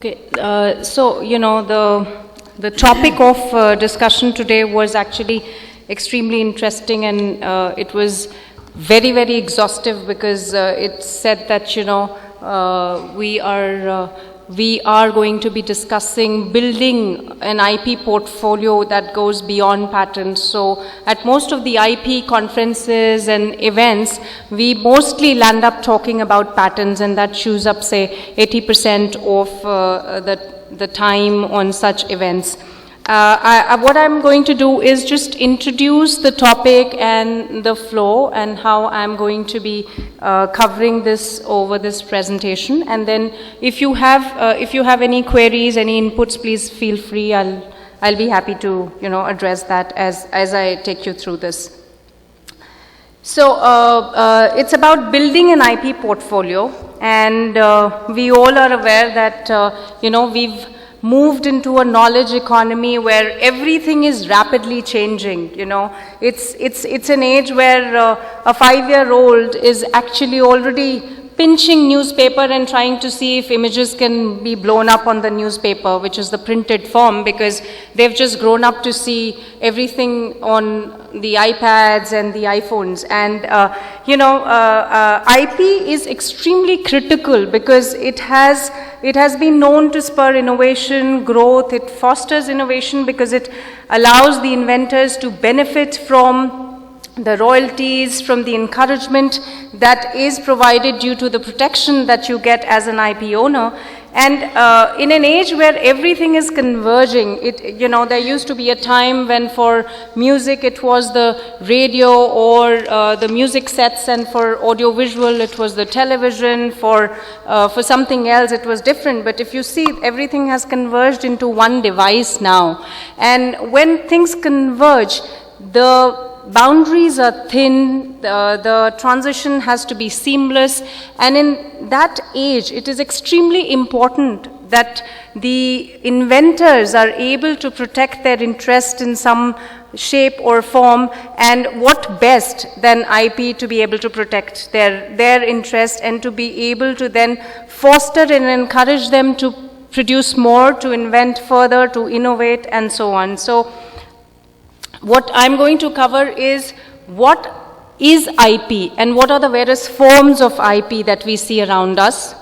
Okay, so the topic of discussion today was actually extremely interesting, and it was very, very exhaustive, because it said that we are going to be discussing building an IP portfolio that goes beyond patents. So at most of the IP conferences and events, we mostly land up talking about patents, and that chews up, say, 80% of the time on such events. What I'm going to do is just introduce the topic and the flow and how I'm going to be covering this over this presentation. And then if you have any queries, any inputs, please feel free. I'll be happy to address that as I take you through this. So it's about building an IP portfolio, and we all are aware that we've moved into a knowledge economy where everything is rapidly changing. It's an age where a 5-year-old is actually already pinching newspaper and trying to see if images can be blown up on the newspaper, which is the printed form, because they've just grown up to see everything on the iPads and the iPhones. And IP is extremely critical because it has been known to spur innovation, growth. It fosters innovation because it allows the inventors to benefit from the royalties, from the encouragement that is provided due to the protection that you get as an IP owner. And in an age where everything is converging, there used to be a time when for music it was the radio or the music sets, and for audiovisual it was the television, for something else it was different. But if you see, everything has converged into one device now. And when things converge, the boundaries are thin, the transition has to be seamless, and in that age, it is extremely important that the inventors are able to protect their interest in some shape or form, and what best than IP to be able to protect their interest and to be able to then foster and encourage them to produce more, to invent further, to innovate, and so on. So what I'm going to cover is what is IP and what are the various forms of IP that we see around us.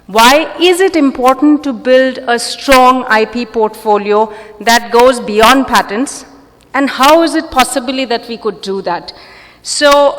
Why is it important to build a strong IP portfolio that goes beyond patents, and how is it possibly that we could do that? So,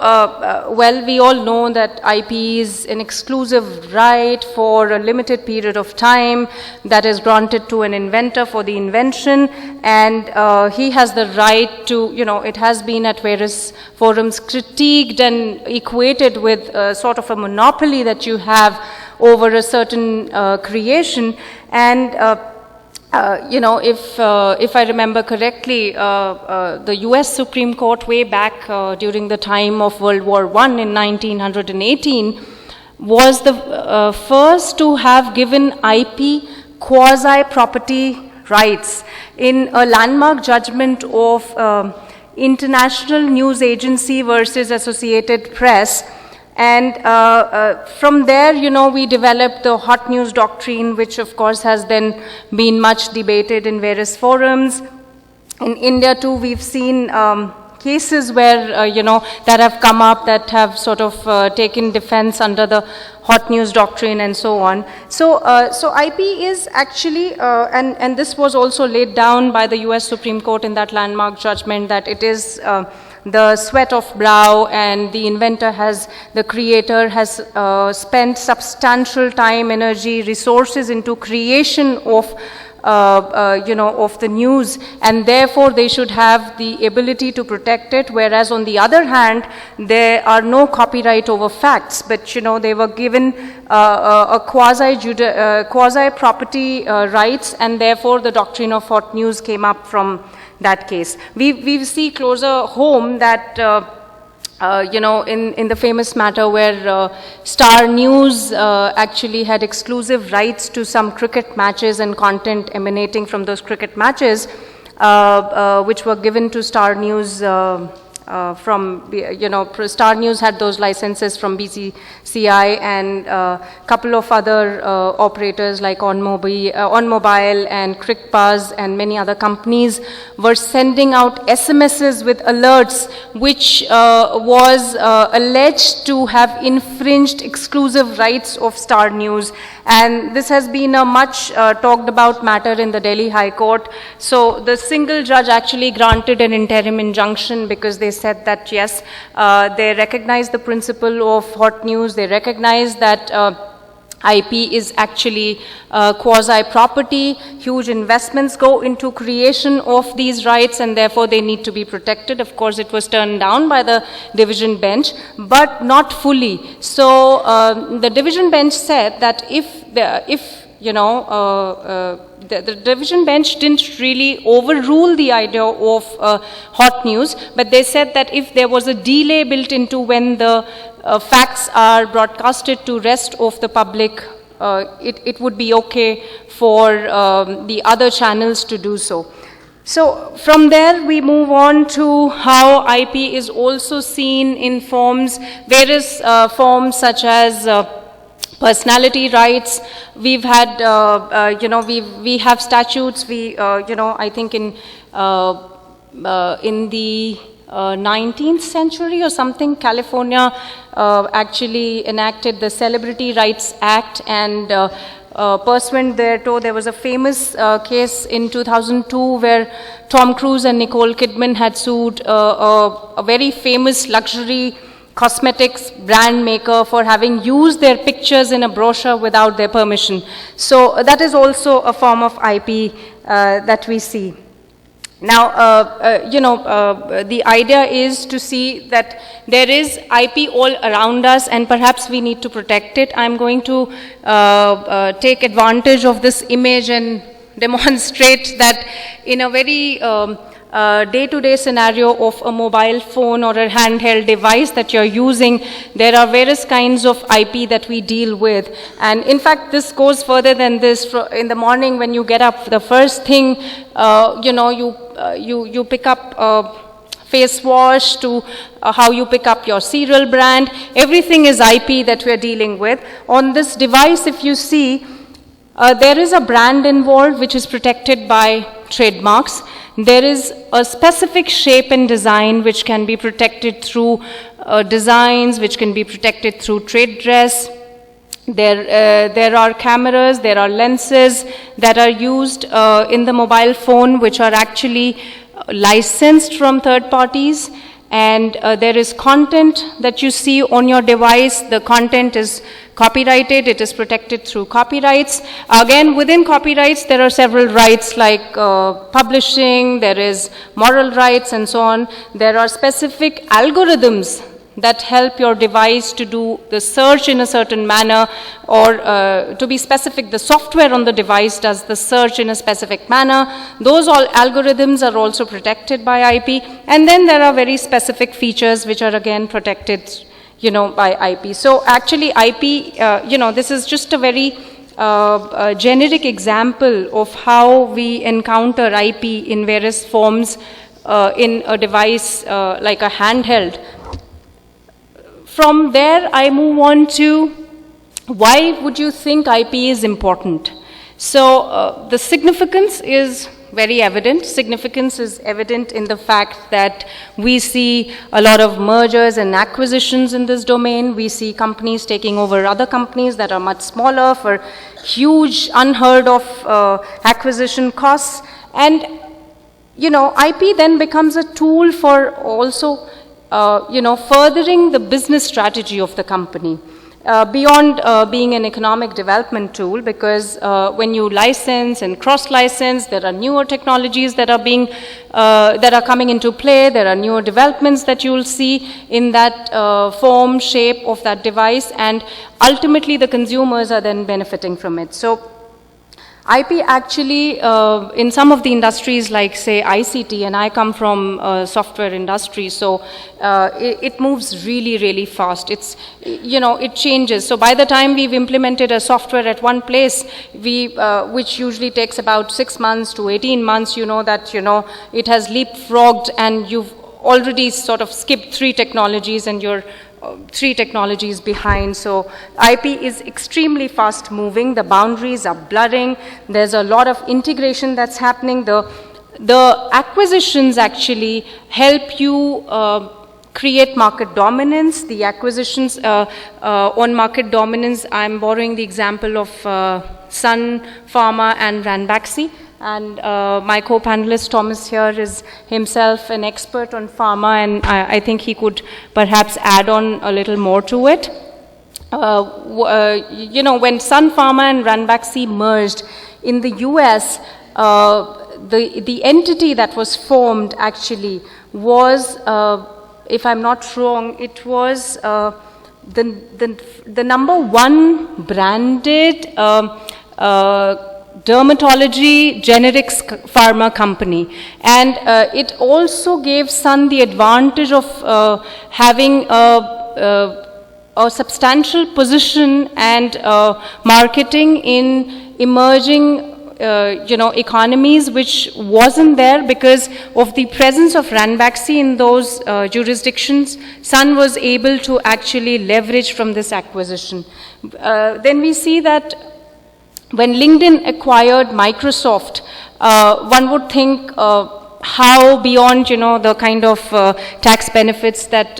well, we all know that IP is an exclusive right for a limited period of time that is granted to an inventor for the invention, and he has the right to, it has been at various forums critiqued and equated with sort of a monopoly that you have over a certain creation. And if I remember correctly, the US Supreme Court way back during the time of World War I in 1918 was the first to have given IP quasi-property rights in a landmark judgment of International News Agency versus Associated Press. And from there, we developed the hot news doctrine, which of course has then been much debated in various forums. In India too, we've seen cases where, that have come up that have sort of taken defense under the hot news doctrine and so on. So IP is actually, and this was also laid down by the US Supreme Court in that landmark judgment, that it is the sweat of brow, and the inventor the creator has spent substantial time, energy, resources into creation of the news, and therefore they should have the ability to protect it. Whereas on the other hand, there are no copyright over facts, but they were given a quasi-property rights, and therefore the doctrine of hot news came up from that case. We see closer home that in the famous matter where Star News actually had exclusive rights to some cricket matches and content emanating from those cricket matches, which were given to Star News Star News had those licenses from BCCI, and a couple of other operators like OnMobile and CrickBuzz and many other companies were sending out SMSs with alerts, which was alleged to have infringed exclusive rights of Star News. And this has been a much talked about matter in the Delhi High Court. So the single judge actually granted an interim injunction because they said that yes, they recognize the principle of hot news, they recognize that IP is actually quasi-property, huge investments go into creation of these rights, and therefore they need to be protected. Of course, it was turned down by the division bench, but not fully. So the division bench said that the division bench didn't really overrule the idea of hot news, but they said that if there was a delay built into when the facts are broadcasted to rest of the public, it would be okay for the other channels to do so. So from there we move on to how IP is also seen in various forms such as personality rights. We've had, we have statutes. I think in the 19th century or something, California actually enacted the Celebrity Rights Act, and pursuant thereto, there was a famous case in 2002 where Tom Cruise and Nicole Kidman had sued a very famous luxury cosmetics brand maker for having used their pictures in a brochure without their permission. So that is also a form of IP that we see. Now, the idea is to see that there is IP all around us, and perhaps we need to protect it. I'm going to take advantage of this image and demonstrate that in a very day-to-day scenario of a mobile phone or a handheld device that you're using, there are various kinds of IP that we deal with. And in fact, this goes further than this. In the morning when you get up, the first thing, you pick up face wash to how you pick up your cereal brand. Everything is IP that we're dealing with. On this device, if you see, there is a brand involved which is protected by trademarks. There is a specific shape and design which can be protected through designs, which can be protected through trade dress. There are cameras, there are lenses that are used in the mobile phone which are actually licensed from third parties. And there is content that you see on your device. The content is copyrighted, it is protected through copyrights. Again, within copyrights, there are several rights like publishing, there is moral rights and so on. There are specific algorithms that help your device to do the search in a certain manner, or to be specific, the software on the device does the search in a specific manner. Those all algorithms are also protected by IP. And then there are very specific features which are again protected, by IP. So actually IP, this is just a very generic example of how we encounter IP in various forms in a device like a handheld. From there, I move on to why would you think IP is important? So the significance is very evident. Significance is evident in the fact that we see a lot of mergers and acquisitions in this domain. We see companies taking over other companies that are much smaller for huge, unheard of acquisition costs. And, IP then becomes a tool for also furthering the business strategy of the company. Beyond being an economic development tool, because when you license and cross-license, there are newer technologies that are coming into play. There are newer developments that you will see in that form, shape of that device, and ultimately the consumers are then benefiting from it. So IP actually, in some of the industries like say ICT, and I come from software industry, so it moves really, really fast. It changes. So by the time we've implemented a software at one place, which usually takes about 6 months to 18 months, that, it has leapfrogged, and you've already sort of skipped 3 technologies and you're 3 technologies behind. So IP is extremely fast moving, the boundaries are blurring, there's a lot of integration that's happening. The acquisitions actually help you create market dominance. The acquisitions on market dominance, I'm borrowing the example of Sun Pharma and Ranbaxy. And my co-panelist Thomas here is himself an expert on pharma, and I think he could perhaps add on a little more to it. You know, when Sun Pharma and Ranbaxy merged in the US, the entity that was formed actually was, if I'm not wrong, it was the #1 branded dermatology generics pharma company, and it also gave Sun the advantage of having a substantial position and marketing in emerging you know, economies, which wasn't there because of the presence of Ranbaxy in those jurisdictions. Sun was able to actually leverage from this acquisition. Then we see that when LinkedIn acquired Microsoft, one would think how beyond, you know, the kind of tax benefits that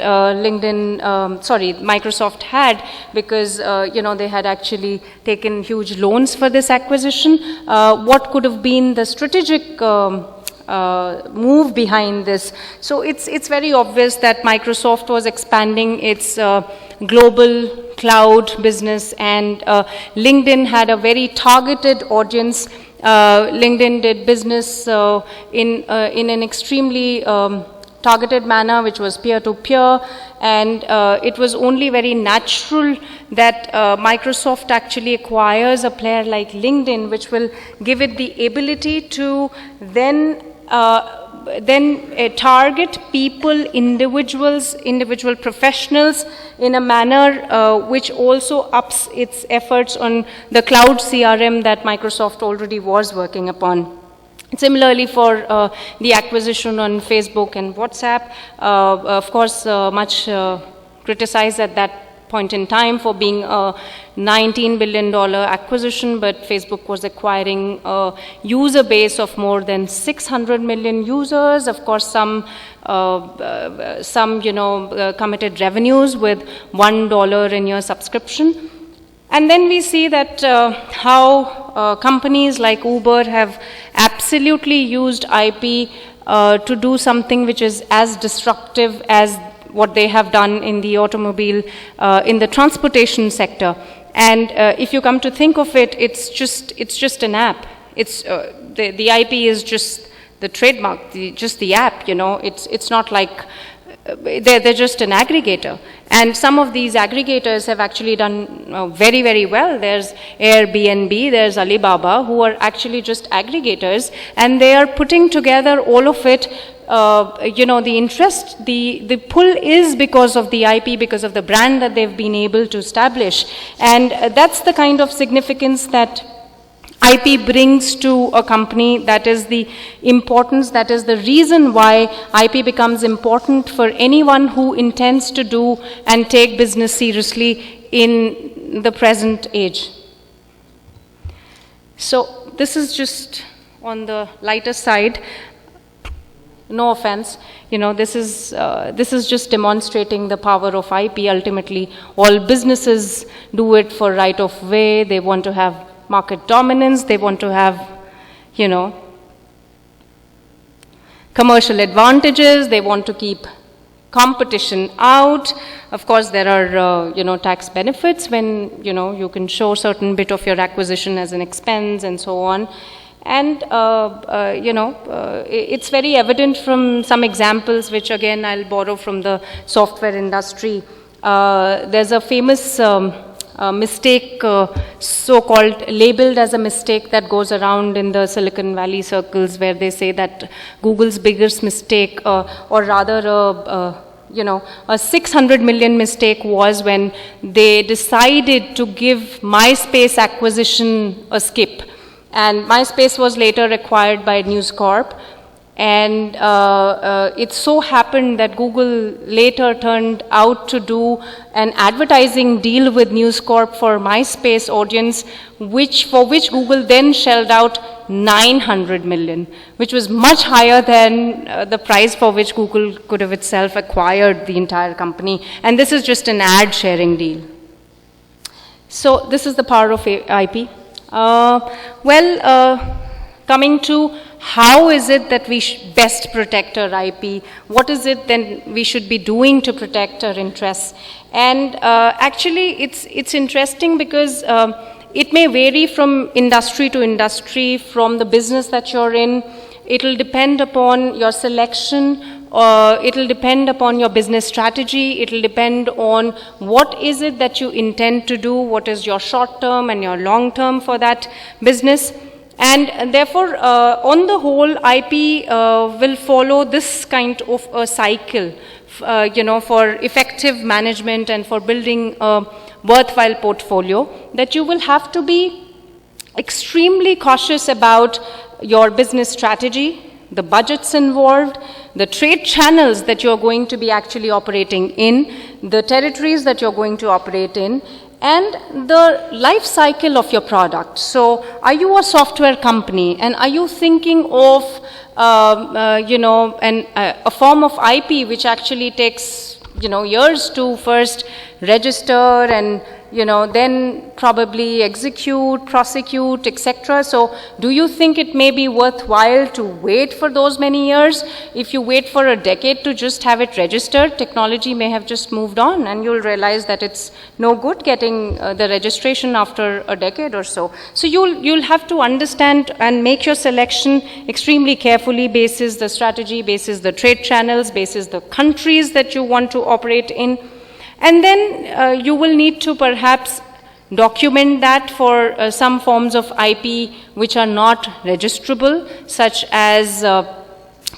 Microsoft had, because, you know, they had actually taken huge loans for this acquisition. What could have been the strategic move behind this? So it's very obvious that Microsoft was expanding its global cloud business, and LinkedIn had a very targeted audience. LinkedIn did business in an extremely targeted manner, which was peer-to-peer, and it was only very natural that Microsoft actually acquires a player like LinkedIn, which will give it the ability to then target people, individual professionals in a manner which also ups its efforts on the cloud CRM that Microsoft already was working upon. Similarly, for the acquisition on Facebook and WhatsApp, of course, much criticized at that point in time for being a $19 billion acquisition, but Facebook was acquiring a user base of more than 600 million users. Of course, some you know, committed revenues with $1 in your subscription. And then we see that how companies like Uber have absolutely used IP to do something which is as disruptive as what they have done in the automobile, in the transportation sector. And if you come to think of it, it's just an app. It's the IP is just the trademark, just the app. You know, it's not like they're just an aggregator. And some of these aggregators have actually done very, very well. There's Airbnb, there's Alibaba, who are actually just aggregators, and they are putting together all of it. You know, the interest, the pull is because of the IP, because of the brand that they've been able to establish. And that's the kind of significance that IP brings to a company. That is the importance, that is the reason why IP becomes important for anyone who intends to do and take business seriously in the present age. So this is just on the lighter side. No offense, you know, this is just demonstrating the power of IP. Ultimately, all businesses do it for right of way. They want to have market dominance. They want to have, you know, commercial advantages. They want to keep competition out. Of course, there are, you know, tax benefits when, you know, you can show certain bit of your acquisition as an expense and so on. And, you know, it's very evident from some examples, which again I'll borrow from the software industry. There's a famous mistake, so-called labeled as a mistake, that goes around in the Silicon Valley circles, where they say that Google's biggest mistake, or rather you know, a 600 million mistake, was when they decided to give MySpace acquisition a skip. And MySpace was later acquired by News Corp. And it so happened that Google later turned out to do an advertising deal with News Corp for MySpace audience, for which Google then shelled out 900 million, which was much higher than the price for which Google could have itself acquired the entire company. And this is just an ad sharing deal. So this is the power of IP. Coming to how is it that we best protect our IP? What is it then we should be doing to protect our interests? And actually, it's interesting because it may vary from industry to industry, from the business that you're in. It'll depend upon your selection, it'll depend upon your business strategy, it'll depend on what is it that you intend to do, what is your short term and your long term for that business. And therefore, on the whole, IP will follow this kind of a cycle, for effective management and for building a worthwhile portfolio, that you will have to be extremely cautious about your business strategy, the budgets involved, the trade channels that you're going to be actually operating in, the territories that you're going to operate in, and the life cycle of your product. So are you a software company, and are you thinking of a form of IP which actually takes years to first register and then probably execute, prosecute, etc. So do you think it may be worthwhile to wait for those many years? If you wait for a decade to just have it registered, technology may have just moved on, and you'll realize that it's no good getting the registration after a decade or so. So you'll have to understand and make your selection extremely carefully, basis the strategy, basis the trade channels, basis the countries that you want to operate in. And then you will need to perhaps document that for some forms of IP which are not registrable, such as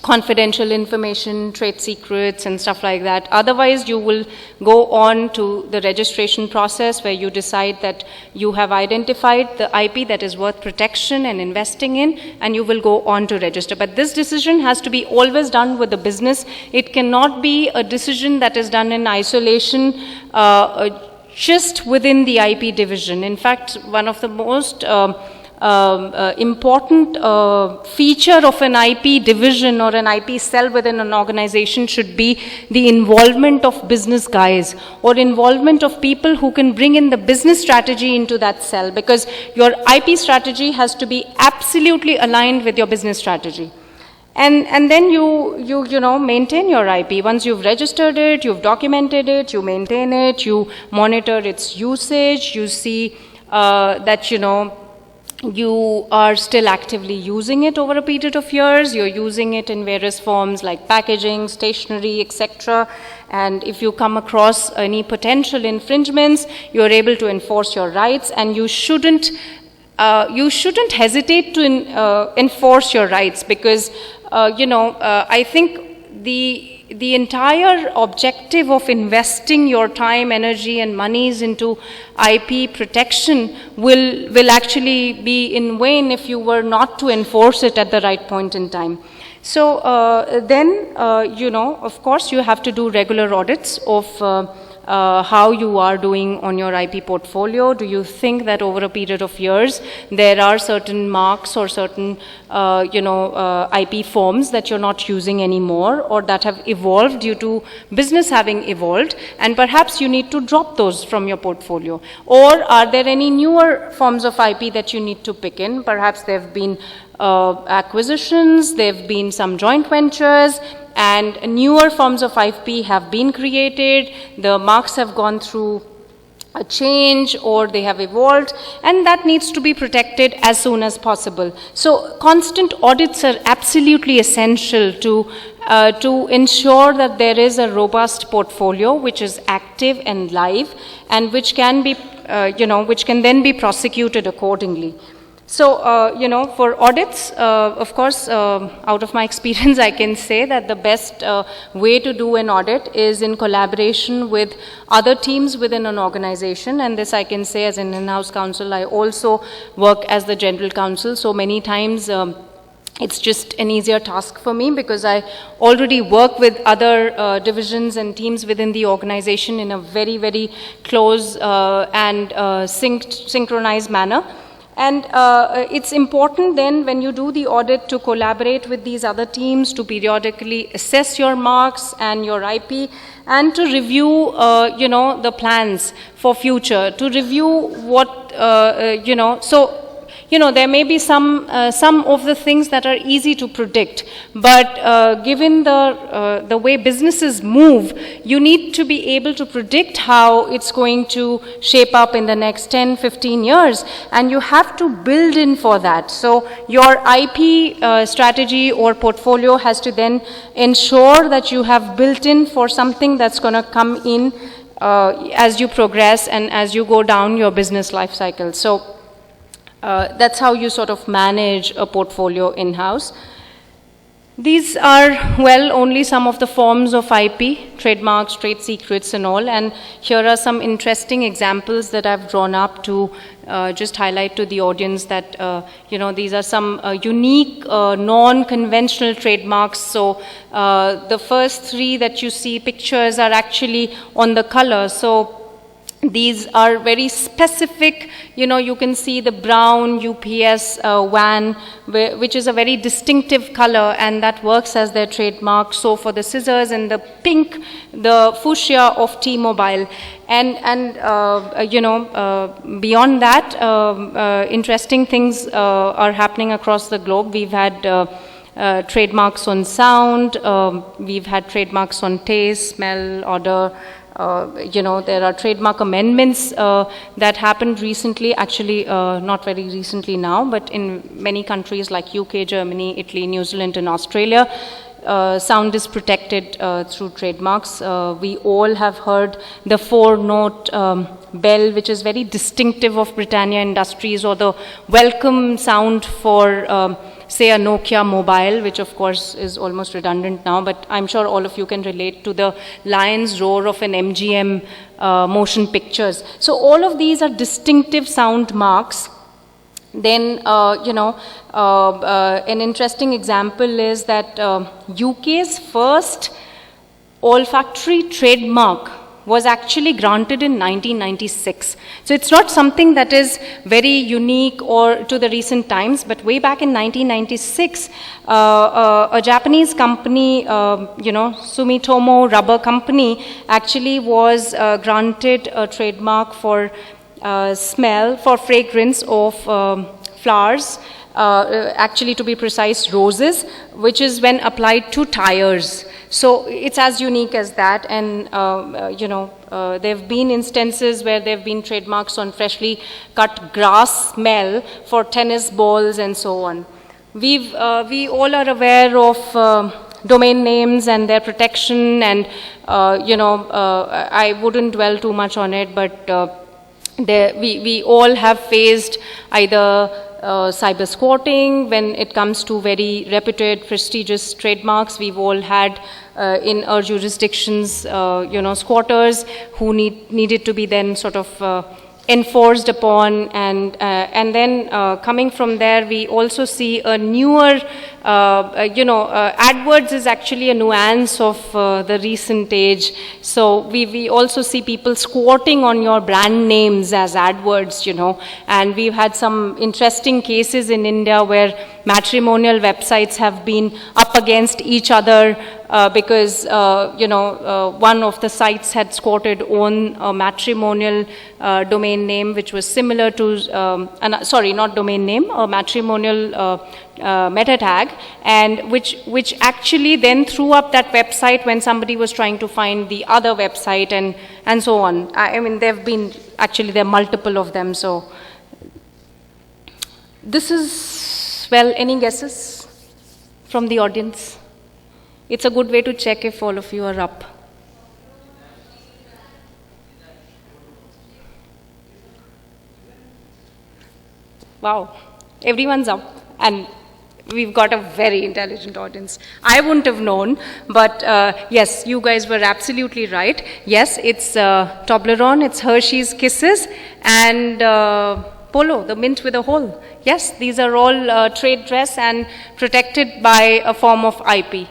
confidential information, trade secrets, and stuff like that. Otherwise, you will go on to the registration process where you decide that you have identified the IP that is worth protection and investing in, and you will go on to register. But this decision has to be always done with the business. It cannot be a decision that is done in isolation, just within the IP division. In fact, one of the most important feature of an IP division or an IP cell within an organization should be the involvement of business guys, or involvement of people who can bring in the business strategy into that cell, because your IP strategy has to be absolutely aligned with your business strategy. And then you maintain your IP. Once you've registered it, you've documented it, you maintain it, you monitor its usage, you see that you are still actively using it over a period of years. You're using it in various forms like packaging, stationery, etc. And if you come across any potential infringements, you're able to enforce your rights, and you shouldn't hesitate to enforce your rights, because I think the entire objective of investing your time, energy, and monies into IP protection will actually be in vain if you were not to enforce it at the right point in time. So then, of course, you have to do regular audits of how you are doing on your IP portfolio. Do you think that over a period of years there are certain marks or certain IP forms that you're not using anymore, or that have evolved due to business having evolved, and perhaps you need to drop those from your portfolio? Or are there any newer forms of IP that you need to pick in? Perhaps there have been acquisitions, there have been some joint ventures, and newer forms of IP have been created. The marks have gone through a change, or they have evolved, and that needs to be protected as soon as possible. So constant audits are absolutely essential to ensure that there is a robust portfolio which is active and live, and which can be which can then be prosecuted accordingly. So, for audits, of course, out of my experience, I can say that the best way to do an audit is in collaboration with other teams within an organization. And this I can say as an in-house counsel. I also work as the general counsel. So many times, it's just an easier task for me because I already work with other divisions and teams within the organization in a very, very close and synchronized manner. And it's important then when you do the audit to collaborate with these other teams, to periodically assess your marks and your IP, and to review, the plans for future, to review what, there may be some of the things that are easy to predict, but given the way businesses move, you need to be able to predict how it's going to shape up in the next 10, 15 years, and you have to build in for that. So your IP strategy or portfolio has to then ensure that you have built in for something that's going to come in as you progress and as you go down your business life cycle. So that's how you sort of manage a portfolio in-house. These are, well, only some of the forms of IP, trademarks, trade secrets and all, and here are some interesting examples that I've drawn up to just highlight to the audience that, these are some unique, non-conventional trademarks. So the first three that you see pictures are actually on the color. So these are very specific, you can see the brown UPS van, which is a very distinctive color, and that works as their trademark. So for the scissors, and the pink, the fuchsia of T-Mobile. And beyond that, interesting things are happening across the globe. We've had trademarks on sound, we've had trademarks on taste, smell, odor. There are trademark amendments that happened recently, actually not very recently now, but in many countries like UK, Germany, Italy, New Zealand and Australia, sound is protected through trademarks. We all have heard the 4-note bell, which is very distinctive of Britannia Industries, or the welcome sound for say a Nokia mobile, which of course is almost redundant now, but I'm sure all of you can relate to the lion's roar of an MGM motion pictures. So all of these are distinctive sound marks. Then, an interesting example is that UK's first olfactory trademark was actually granted in 1996. So it's not something that is very unique or to the recent times, but way back in 1996, a Japanese company, Sumitomo Rubber Company, actually was granted a trademark for smell, for fragrance of flowers, actually to be precise, roses, which is when applied to tires. So it's as unique as that, and there have been instances where there have been trademarks on freshly cut grass smell for tennis balls and so on. We all are aware of domain names and their protection, and I wouldn't dwell too much on it, but we all have faced either cyber squatting when it comes to very reputed, prestigious trademarks. We've all had in our jurisdictions, squatters who needed to be then sort of enforced upon, and then coming from there, we also see a newer, AdWords is actually a nuance of the recent age. So we also see people squatting on your brand names as AdWords, and we've had some interesting cases in India where matrimonial websites have been up against each other because, one of the sites had squatted on a matrimonial domain name, which was similar to, sorry, not domain name, a matrimonial meta tag, and which actually then threw up that website when somebody was trying to find the other website, and so on. I mean, there are multiple of them. So this is, well, any guesses from the audience? It's a good way to check if all of you are up. Wow, everyone's up, and we've got a very intelligent audience. I wouldn't have known, but yes, you guys were absolutely right. Yes, it's Toblerone, it's Hershey's Kisses, and polo, the mint with a hole. Yes, these are all trade dress and protected by a form of IP.